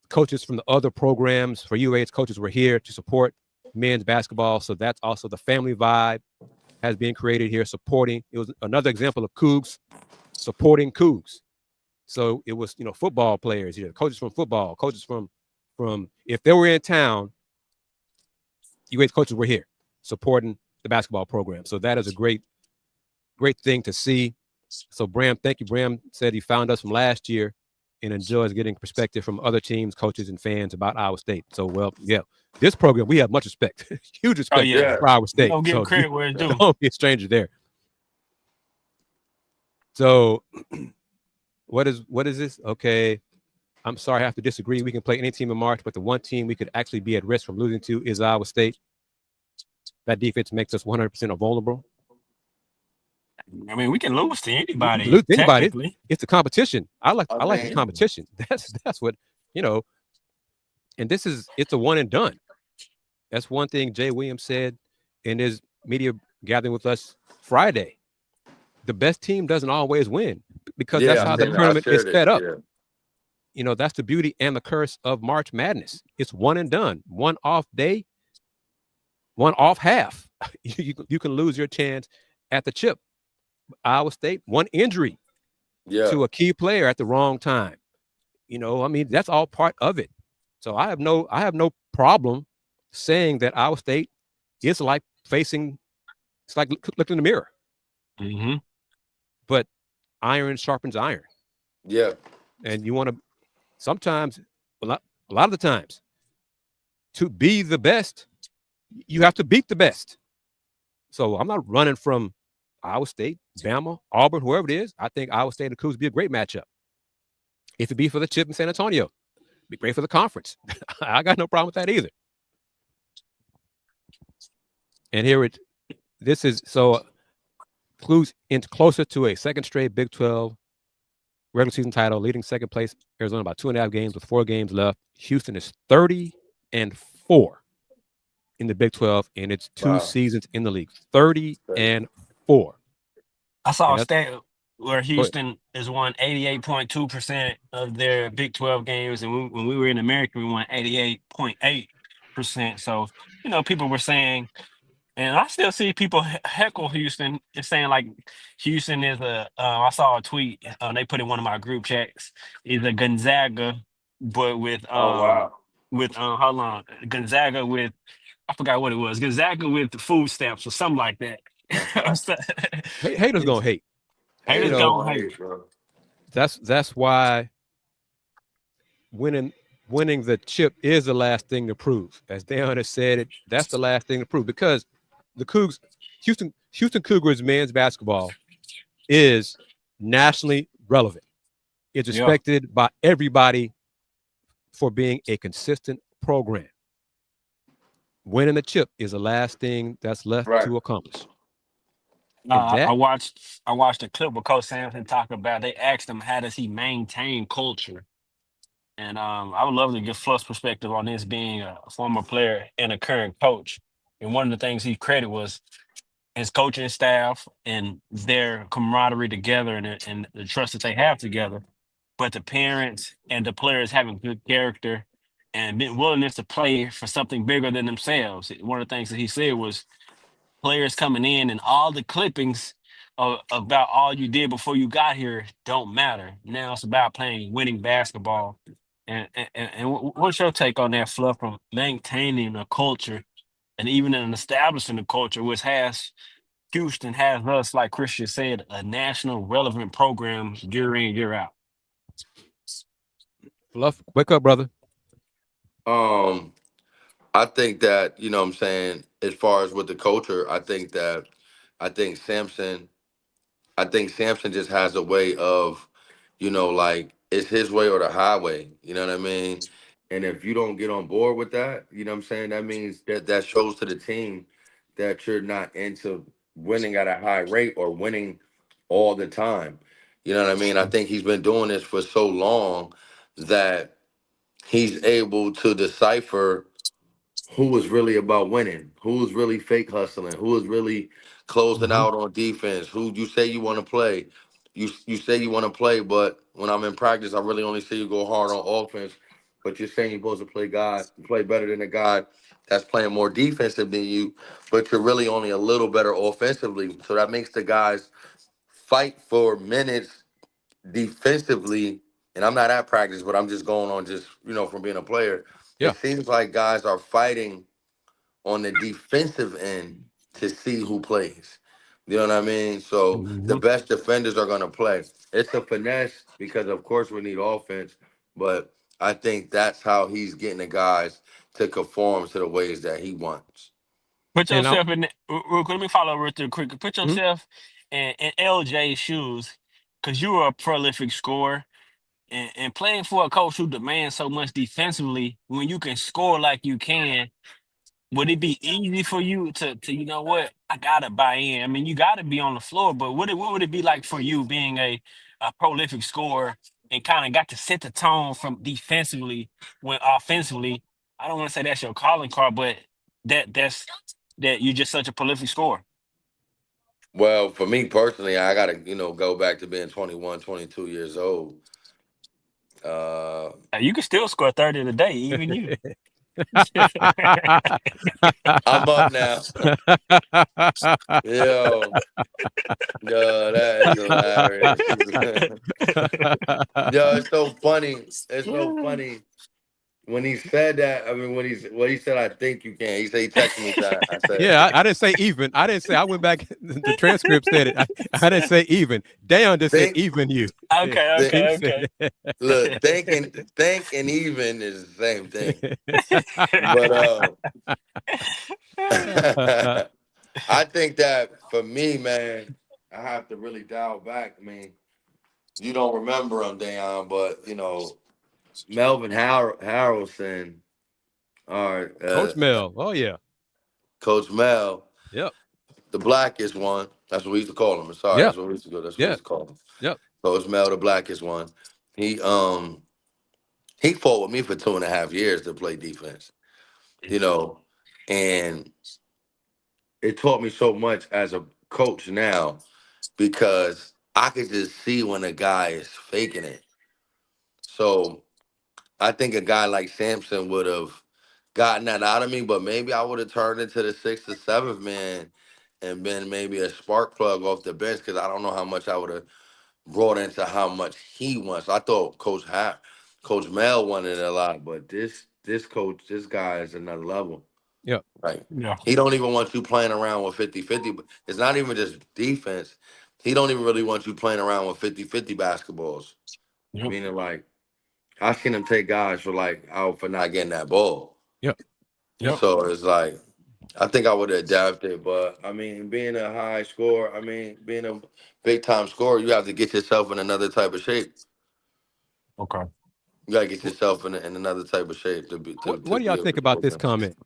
[SPEAKER 2] Coaches from the other programs for UA's coaches were here to support men's basketball. So that's also the family vibe has been created here, supporting. It was another example of Coogs supporting Coogs. So it was, football players here, coaches from football, coaches from if they were in town, UA's coaches were here supporting the basketball program. So that is a great thing to see. So Bram, thank you. Bram said he found us from last year and enjoys getting perspective from other teams, coaches, and fans about Iowa State. So, this program, we have much respect, huge respect for Iowa State.
[SPEAKER 1] Don't give credit where it's due.
[SPEAKER 2] Don't be a stranger there. So, what is this? Okay, I'm sorry, I have to disagree. We can play any team in March, but the one team we could actually be at risk from losing to is Iowa State. That defense makes us 100% vulnerable.
[SPEAKER 1] I mean, we can lose to anybody.
[SPEAKER 2] Lose to anybody. It's the competition. I like the competition. That's what, and it's a one and done. That's one thing Jay Williams said in his media gathering with us Friday. The best team doesn't always win because that's how the tournament is set up. Yeah. That's the beauty and the curse of March Madness. It's one and done. One off day, one off half. You can lose your chance at the chip. Iowa State, one injury to a key player at the wrong time. That's all part of it. So I have no problem saying that Iowa State is like looking in the mirror.
[SPEAKER 1] Mm-hmm.
[SPEAKER 2] But iron sharpens iron.
[SPEAKER 6] Yeah.
[SPEAKER 2] And you want to sometimes, a lot of the times, to be the best, you have to beat the best. So I'm not running from Iowa State, Bama, Auburn, whoever it is. I think Iowa State and the Cougs would be a great matchup. If it be for the chip in San Antonio, it'd be great for the conference. I got no problem with that either. And this is Cougs into closer to a second straight Big 12 regular season title, leading second place. Arizona about 2.5 games with 4 games left. Houston is 30-4 in the Big 12 in its 2 seasons in the league. 30-4.
[SPEAKER 1] I saw a stat where Houston has won 88.2% of their Big 12 games, and when we were in America, we won 88.8%. So, people were saying, and I still see people heckle Houston and saying like Houston is I saw a tweet, they put in one of my group chats, is a Gonzaga, but with Gonzaga with, I forgot what it was, Gonzaga with food stamps or something like that.
[SPEAKER 2] Haters gonna hate.
[SPEAKER 1] Haters
[SPEAKER 2] You know,
[SPEAKER 1] gonna hate.
[SPEAKER 6] bro.
[SPEAKER 2] that's why winning the chip is the last thing to prove. As Deion has said it, that's the last thing to prove because the Cougs, Houston Cougars men's basketball is nationally relevant. It's
[SPEAKER 1] Yeah.
[SPEAKER 2] respected by everybody for being a consistent program. Winning the chip is the last thing that's left
[SPEAKER 6] Right.
[SPEAKER 2] to accomplish. And
[SPEAKER 1] I
[SPEAKER 2] that,
[SPEAKER 1] watched a clip with Coach Sampson talk about. They asked him how does he maintain culture, and I would love to get Fluff's perspective on this, being a former player and a current coach. And one of the things he credited was his coaching staff and their camaraderie together, and the trust that they have together. But the parents and the players having good character and willingness to play for something bigger than themselves. One of the things that he said was players coming in and all the clippings about all you did before you got here don't matter. Now it's about playing winning basketball. And what's your take on that, Fluff, from maintaining a culture and even in establishing a culture, which has Houston has us, like Kris just said, a national relevant program year in, year out.
[SPEAKER 2] Fluff, wake up, brother.
[SPEAKER 6] I think that, you know what I'm saying, as far as with the culture, I think Samson just has a way of, like it's his way or the highway. You know what I mean? And if you don't get on board with that, you know what I'm saying, that means that shows to the team that you're not into winning at a high rate or winning all the time. You know what I mean? I think he's been doing this for so long that he's able to decipher who was really about winning, who was really fake hustling, who was really closing out on defense, who you say you want to play. You say you want to play, but when I'm in practice, I really only see you go hard on offense. But you're saying you're supposed to play better than a guy that's playing more defensive than you, but you're really only a little better offensively. So that makes the guys fight for minutes defensively. And I'm not at practice, but I'm just going on just, from being a player.
[SPEAKER 2] Yeah.
[SPEAKER 6] It seems like guys are fighting on the defensive end to see who plays. You know what I mean? So the best defenders are going to play. It's a finesse because, of course, we need offense, but I think that's how he's getting the guys to conform to the ways that he wants.
[SPEAKER 1] Put
[SPEAKER 2] And
[SPEAKER 1] yourself in. Let me follow real quick. Put
[SPEAKER 2] Mhm.
[SPEAKER 1] yourself in LJ's shoes, because you were a prolific scorer, and playing for a coach who demands so much defensively. When you can score like you can, would it be easy for you to you know what, I gotta buy in? I mean, you gotta be on the floor, but what would it be like for you being a prolific scorer and kind of got to set the tone from defensively when offensively? I don't want to say that's your calling card, but that's that you're just such a prolific scorer.
[SPEAKER 6] Well, for me personally, I got to, go back to being 21, 22 years old.
[SPEAKER 1] You can still score 30 a day, even you.
[SPEAKER 6] I'm up now. Yo, that is hilarious. Yo, it's so funny. It's so funny. When he said that, I mean, what he said, I think you can. He said he texted me that. I said,
[SPEAKER 2] Yeah, I didn't say even. I didn't say. I went back. The transcript said it. I didn't say even. Deion just said
[SPEAKER 6] Think-
[SPEAKER 2] even you.
[SPEAKER 1] Okay.
[SPEAKER 6] look, think and even is the same thing. But I think that for me, man, I have to really dial back. I mean, you don't remember him, Deion, but Melvin Harrelson, or
[SPEAKER 2] Coach Mel. Oh yeah.
[SPEAKER 6] Coach Mel,
[SPEAKER 2] Yep.
[SPEAKER 6] the blackest one. That's what we used to call him. I'm sorry,
[SPEAKER 2] Yeah.
[SPEAKER 6] that's what we used to go. That's what we used to call him.
[SPEAKER 2] Yep.
[SPEAKER 6] Coach Mel, the blackest one. He fought with me for 2.5 years to play defense. And it taught me so much as a coach now because I could just see when a guy is faking it. So I think a guy like Sampson would have gotten that out of me, but maybe I would have turned into the sixth or seventh man and been maybe a spark plug off the bench because I don't know how much I would have brought into how much he wants. I thought Coach Mel wanted a lot, but this guy is another level.
[SPEAKER 2] Yeah.
[SPEAKER 6] Like,
[SPEAKER 1] Yeah.
[SPEAKER 6] he don't even want you playing around with 50-50. But it's not even just defense. He don't even really want you playing around with 50-50 basketballs.
[SPEAKER 1] Yep.
[SPEAKER 6] Meaning, like, I seen him take guys for, like, out for not getting that ball.
[SPEAKER 2] Yep.
[SPEAKER 1] Yep.
[SPEAKER 6] So it's like, I think I would have adapted. But, I mean, being a high scorer, being a big-time scorer, you have to get yourself in another type of shape.
[SPEAKER 1] Okay.
[SPEAKER 6] You got to get yourself in another type of shape to be
[SPEAKER 2] What do y'all
[SPEAKER 6] able
[SPEAKER 2] think
[SPEAKER 6] to
[SPEAKER 2] about
[SPEAKER 6] do
[SPEAKER 2] this
[SPEAKER 6] it.
[SPEAKER 2] comment?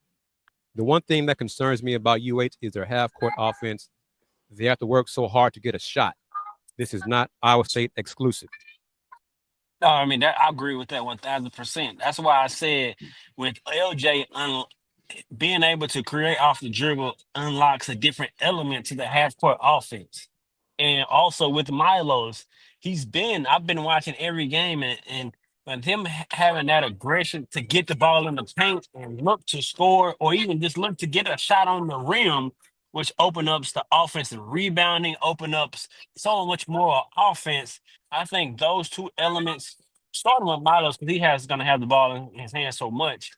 [SPEAKER 2] The one thing that concerns me about UH is their half-court offense. They have to work so hard to get a shot. This is not Iowa State exclusive.
[SPEAKER 1] No, I mean I agree with that 1,000%. That's why I said with LJ being able to create off the dribble unlocks a different element to the half court offense. And also with Milo's, I've been watching every game and him having that aggression to get the ball in the paint and look to score or even just look to get a shot on the rim, which open up the offensive rebounding, open up so much more offense. I think those two elements, starting with Milo's, because going to have the ball in his hands so much,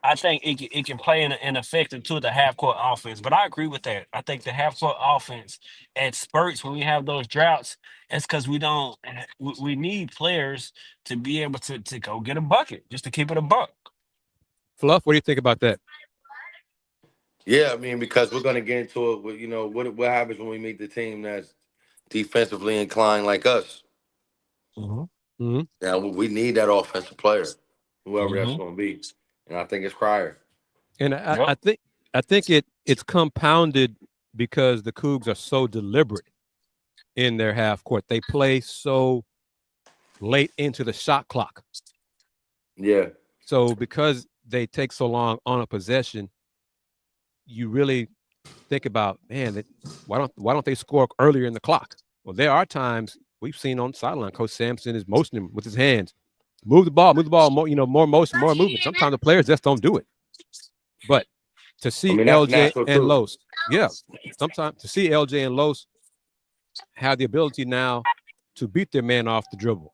[SPEAKER 1] I think it can play an effect into the half court offense. But I agree with that. I think the half court offense at spurts when we have those droughts, it's because we need players to be able to go get a bucket just to keep it a buck.
[SPEAKER 2] Fluff, what do you think about that?
[SPEAKER 6] Yeah, because we're gonna get into it with, what happens when we meet the team that's defensively inclined like us.
[SPEAKER 1] Mm-hmm.
[SPEAKER 2] Mm-hmm.
[SPEAKER 6] Now we need that offensive player, whoever that's
[SPEAKER 1] Mm-hmm.
[SPEAKER 6] gonna be. And I think it's Cryer.
[SPEAKER 2] And I think it's compounded because the Cougs are so deliberate in their half court. They play so late into the shot clock.
[SPEAKER 6] Yeah.
[SPEAKER 2] So because they take so long on a possession, you really think about, man, why don't they score earlier in the clock? Well, there are times we've seen on the sideline, Coach Sampson is motioning with his hands. Move the ball, more motion, more movement. Sometimes the players just don't do it. But to see
[SPEAKER 6] That's
[SPEAKER 2] LJ
[SPEAKER 6] natural
[SPEAKER 2] and
[SPEAKER 6] too.
[SPEAKER 2] Los, sometimes to see LJ and Los have the ability now to beat their man off the dribble.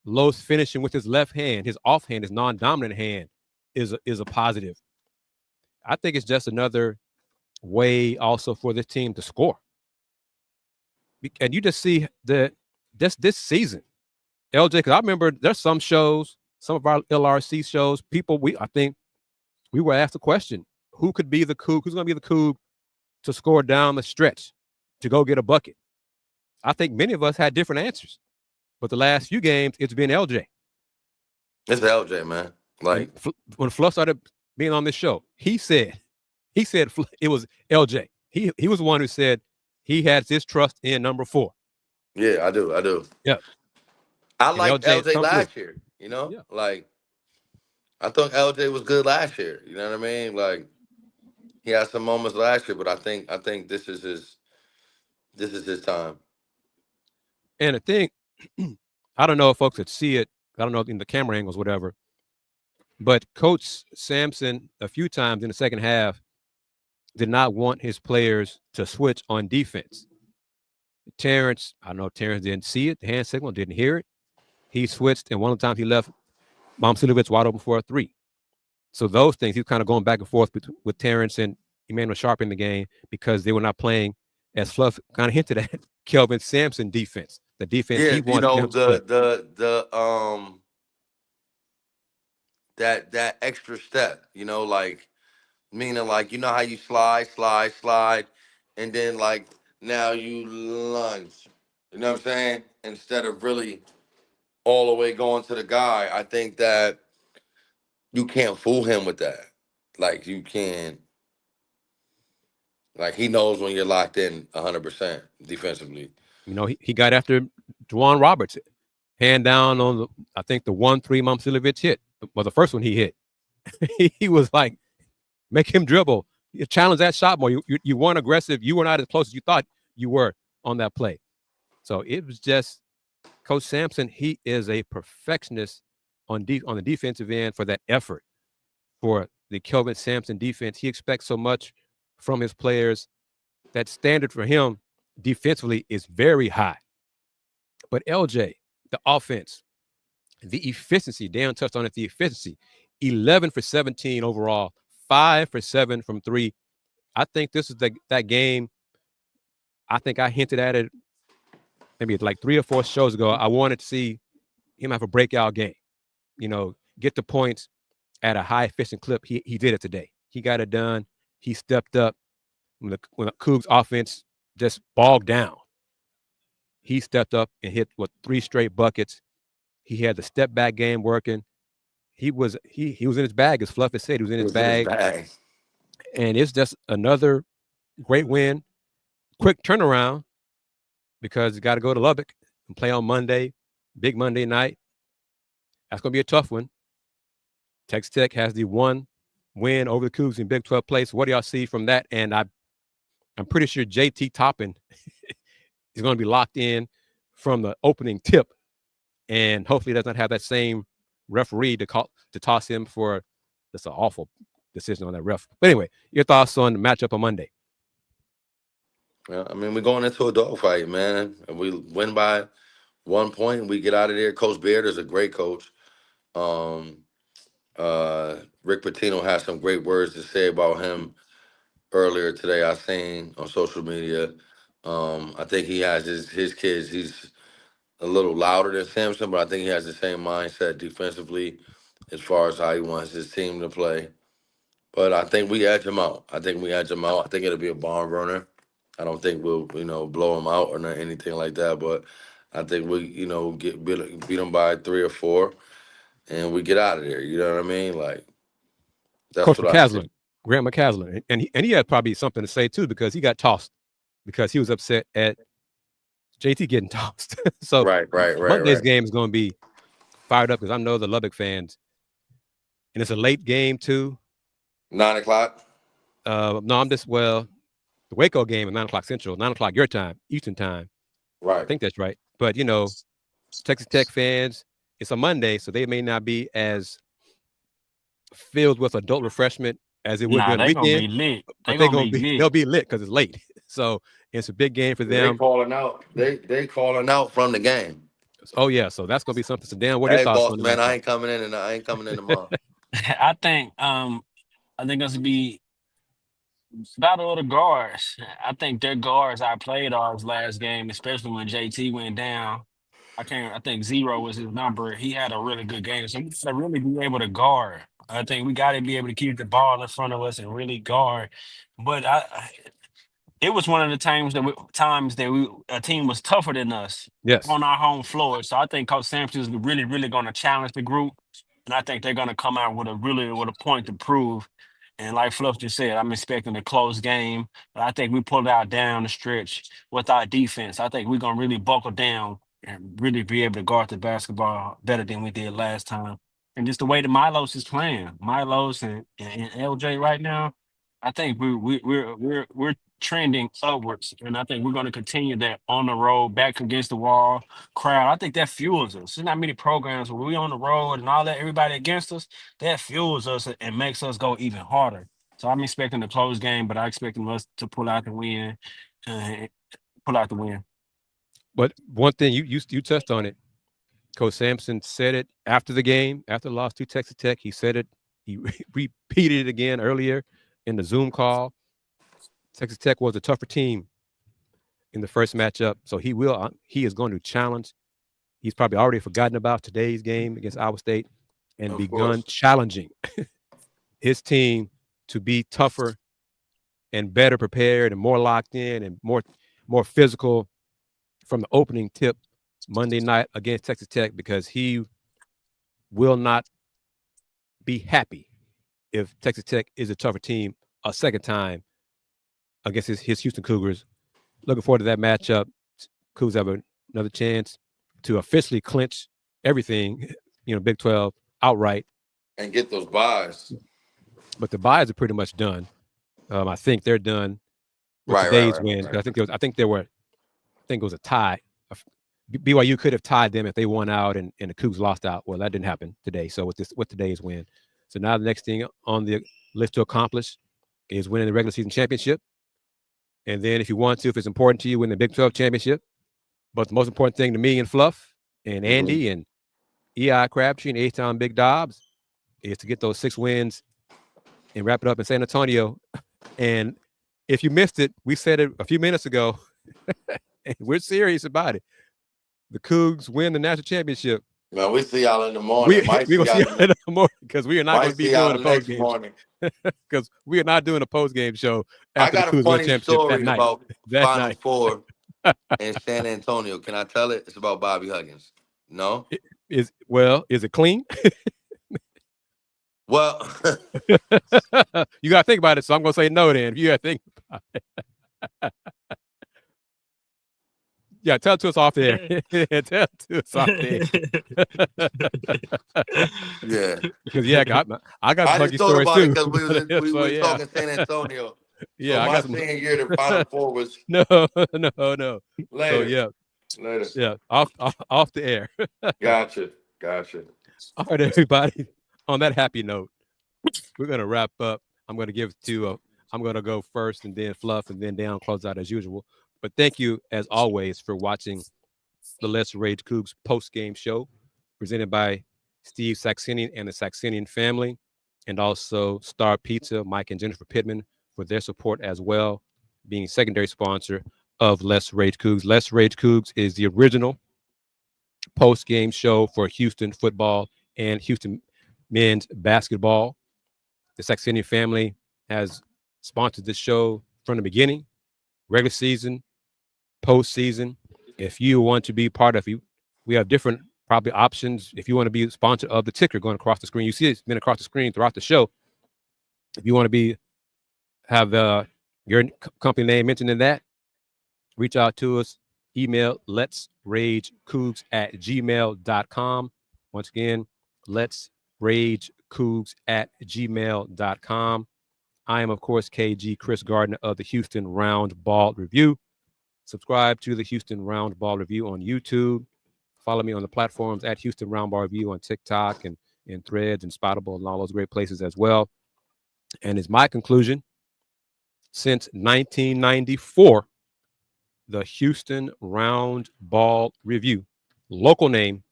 [SPEAKER 2] Los finishing with his left hand, his offhand, his non-dominant hand is a positive. I think it's just another way also for this team to score. And you just see that this season, LJ, because I remember there's some shows, some of our LRC shows, I think we were asked the question, who could be the Coug? Who's going to be the Coug to score down the stretch, to go get a bucket? I think many of us had different answers. But the last few games, it's been LJ.
[SPEAKER 6] It's LJ, man. Like,
[SPEAKER 2] when Fluff started being on this show, he said it was LJ. He was the one who said he has his trust in number 4.
[SPEAKER 6] Yeah, I do.
[SPEAKER 2] Yeah.
[SPEAKER 6] I liked LJ last year,
[SPEAKER 2] Yeah.
[SPEAKER 6] Like, I thought LJ was good last year. You know what I mean? Like, he had some moments last year, but I think this is his time.
[SPEAKER 2] And the thing, I don't know if folks could see it. I don't know in the camera angles, whatever. But Coach Sampson, a few times in the second half, did not want his players to switch on defense. Terrence didn't see it, the hand signal, didn't hear it. He switched, and one of the times he left Momcilovic wide open for a 3. So those things, he was kind of going back and forth with Terrence and Emmanuel Sharp in the game because they were not playing, as Fluff kind of hinted at, Kelvin Sampson defense. The defense he wanted.
[SPEAKER 6] That extra step, like, meaning, like, how you slide, and then, like, now you lunge. You know what I'm saying? Instead of really all the way going to the guy, I think that you can't fool him with that. Like, you can't. Like, he knows when you're locked in 100% defensively.
[SPEAKER 2] He got after Dwan Roberts, hand down on I think the 1-3 Momcilovic hit. Well, the first one he hit. He was like, make him dribble. You challenge that shot more. You weren't aggressive. You were not as close as you thought you were on that play. So it was just Coach Sampson. He is a perfectionist on the defensive end for that effort. For the Kelvin Sampson defense, he expects so much from his players. That standard for him defensively is very high. But LJ, the offense, the efficiency, Dan touched on it, the efficiency, 11 for 17 overall, 5 for 7 from 3. I think this is that game. I think I hinted at it maybe like 3 or 4 shows ago. I wanted to see him have a breakout game. Get the points at a high efficient clip. He did it today. He got it done. He stepped up when the Cougs offense just bogged down. He stepped up and hit 3 straight buckets. He had the step back game working. He was in his bag, as Fluff has said. He was in his bag. And it's just another great win. Quick turnaround because you got to go to Lubbock and play on Monday, big Monday night. That's going to be a tough one. Texas Tech has the 1 win over the Cougs in Big 12 play. So what do y'all see from that? And I'm pretty sure JT Toppin is going to be locked in from the opening tip, and hopefully does not have that same referee to toss him for. That's an awful decision on that ref. But anyway, your thoughts on the matchup on Monday?
[SPEAKER 6] Yeah, I mean, we're going into a dogfight, man. And we win by 1 point, and we get out of there. Coach Beard is a great coach. Rick Pitino has some great words to say about him earlier today. I seen on social media. I think he has his kids. He's a little louder than Samson, but I think he has the same mindset defensively as far as how he wants his team to play. But I think we edge him out. I think it'll be a barn burner. I don't think we'll, blow him out or anything like that. But I think we, beat them by 3 or 4, and we get out of there. You know what I mean? Like, that's
[SPEAKER 2] Coach
[SPEAKER 6] what I see.
[SPEAKER 2] McCaslin, Grant McCaslin, and he had probably something to say too because he got tossed because he was upset at JT getting tossed. So
[SPEAKER 6] right.
[SPEAKER 2] Monday's game is going to be fired up because I know the Lubbock fans, and it's a late game too.
[SPEAKER 6] 9 o'clock.
[SPEAKER 2] No, the Waco game at 9 o'clock Central, 9 o'clock your time, Eastern time.
[SPEAKER 6] Right.
[SPEAKER 2] I think that's right. But Texas Tech fans, it's a Monday, so they may not be as filled with adult refreshment as it would be on the weekend.
[SPEAKER 1] Gonna be lit.
[SPEAKER 2] They'll be lit because it's late. So it's a big game for them.
[SPEAKER 6] They calling out. They calling out from the game.
[SPEAKER 2] Oh yeah, so that's gonna be something. So Dan, what are your thoughts
[SPEAKER 6] boss,
[SPEAKER 2] on
[SPEAKER 6] man?
[SPEAKER 2] that?
[SPEAKER 6] I ain't coming in tomorrow.
[SPEAKER 1] I think it's gonna be battle of the guards. I think their guards outplayed ours last game, especially when JT went down. I think 0 was his number. He had a really good game. So we gotta really be able to guard. I think we got to be able to keep the ball in front of us and really guard. But it was one of the times that a team was tougher than us.
[SPEAKER 2] Yes.
[SPEAKER 1] On our home floor. So I think Coach Sampson is really, really going to challenge the group, and I think they're going to come out with a point to prove. And like Fluff just said, I'm expecting a close game, but I think we pulled it out down the stretch with our defense. I think we're going to really buckle down and really be able to guard the basketball better than we did last time. And just the way that Milos is playing, Milos and LJ right now, I think we're trending upwards, and I think we're going to continue that on the road, back against the wall crowd. I think that fuels us. There's not many programs where we on the road and all that, everybody against us. That fuels us and makes us go even harder. So I'm expecting a close game, but I expect us to pull out the win.
[SPEAKER 2] But one thing you touched on it, Coach Sampson said it after the game, after the loss to Texas Tech. He said it. He repeated it again earlier in the Zoom call. Texas Tech was a tougher team in the first matchup, so he is going to challenge. He's probably already forgotten about today's game against Iowa State and begun challenging his team to be tougher and better prepared and more locked in and more physical from the opening tip Monday night against Texas Tech, because he will not be happy if Texas Tech is a tougher team a second time against his Houston Cougars. Looking forward to that matchup. Cougs have another chance to officially clinch everything, Big 12 outright.
[SPEAKER 6] And get those buys.
[SPEAKER 2] But the buys are pretty much done. I think they're done with today's win. I think it was a tie. BYU could have tied them if they won out and the Cougs lost out. Well, that didn't happen today. So with today's win. So now the next thing on the list to accomplish is winning the regular season championship. And then if it's important to you, win the Big 12 championship. But the most important thing to me and Fluff and Andy and E.I. Crabtree and A-Town Big Dobbs is to get those 6 wins and wrap it up in San Antonio. And if you missed it, we said it a few minutes ago. And we're serious about it. The Cougs win the national championship.
[SPEAKER 6] Man, we see y'all in the morning.
[SPEAKER 2] We're going to see y'all in the morning because we are not going to be doing a post game. Because we are not doing a post game show after the Cougs win the championship that night.
[SPEAKER 6] About Final Four in San Antonio. Can I tell it? It's about Bobby Huggins. No?
[SPEAKER 2] Is it clean?
[SPEAKER 6] Well,
[SPEAKER 2] you got to think about it. So I'm going to say no then. If you got to think about it. Yeah, tell it to us off there. Tell it to us off there.
[SPEAKER 6] Yeah.
[SPEAKER 2] Because I got buggy stories too.
[SPEAKER 6] Because we were talking San Antonio.
[SPEAKER 2] Yeah,
[SPEAKER 6] so
[SPEAKER 2] I got some.
[SPEAKER 6] Senior year, the Final Four was
[SPEAKER 2] No.
[SPEAKER 6] later.
[SPEAKER 2] So
[SPEAKER 6] Later.
[SPEAKER 2] Yeah, off the air.
[SPEAKER 6] Gotcha.
[SPEAKER 2] All right, everybody. On that happy note, we're gonna wrap up. I'm gonna I'm gonna go first, and then Fluff, and then down close out as usual. But thank you, as always, for watching the Let's Rage Cougs post-game show presented by Steve Saxenian and the Saxenian Family, and also Star Pizza, Mike and Jennifer Pittman, for their support as well, being secondary sponsor of Let's Rage Cougs. Let's Rage Cougs is the original post-game show for Houston football and Houston men's basketball. The Saxenian Family has sponsored this show from the beginning, regular season, postseason. If you want to be part of it, we have different probably options. If you want to be a sponsor of the ticker going across the screen, you see it's been across the screen throughout the show. If you want to have your company name mentioned in that, reach out to us. Email letsragecougs@gmail.com. Once again, letsragecougs@gmail.com. I am, of course, KG Kris Gardner of the Houston Round Ball Review. Subscribe to the Houston Round Ball Review on YouTube. Follow me on the platforms at Houston Round Ball Review on TikTok and Threads and Spoutable and all those great places as well. And it's my conclusion, since 1994, the Houston Round Ball Review, local name,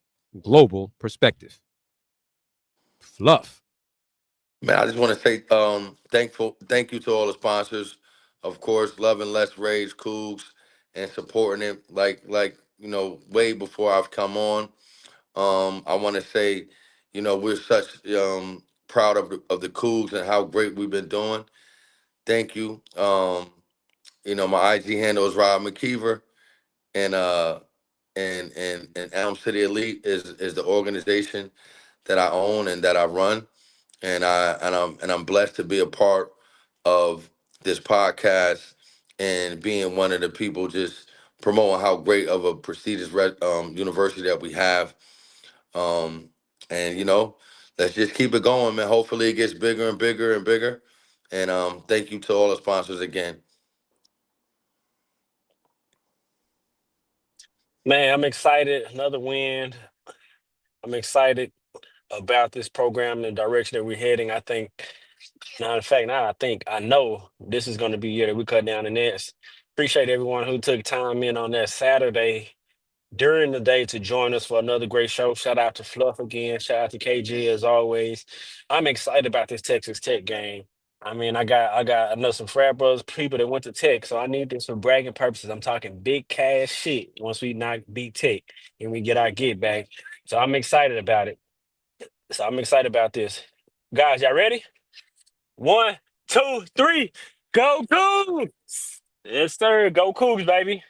[SPEAKER 2] global perspective. Fluff.
[SPEAKER 6] Man, I just want to say thank you to all the sponsors. Of course, loving Let's Rage Cougs and supporting it like way before I've come on. I want to say, we're such proud of the Cougs and how great we've been doing. Thank you. My IG handle is Rob McKiver, and Elm City Elite is the organization that I own and that I run. And I'm blessed to be a part of this podcast and being one of the people just promoting how great of a prestigious university that we have. And let's just keep it going, man. Hopefully it gets bigger and bigger and bigger. And thank you to all the sponsors again.
[SPEAKER 1] Man, I'm excited. Another win. I'm excited about this program and the direction that we're heading. I think, I know this is going to be the year that we cut down the nets. Appreciate everyone who took time in on that Saturday during the day to join us for another great show. Shout out to Fluff again. Shout out to KG as always. I'm excited about this Texas Tech game. I mean, I know some frat brothers, people that went to Tech, so I need this for bragging purposes. I'm talking big cash shit once we beat Tech and we get our get back. So I'm excited about it. So I'm excited about this. Guys, y'all ready? 1, 2, 3, go Cougs! Yes, sir. Go Cougs, baby.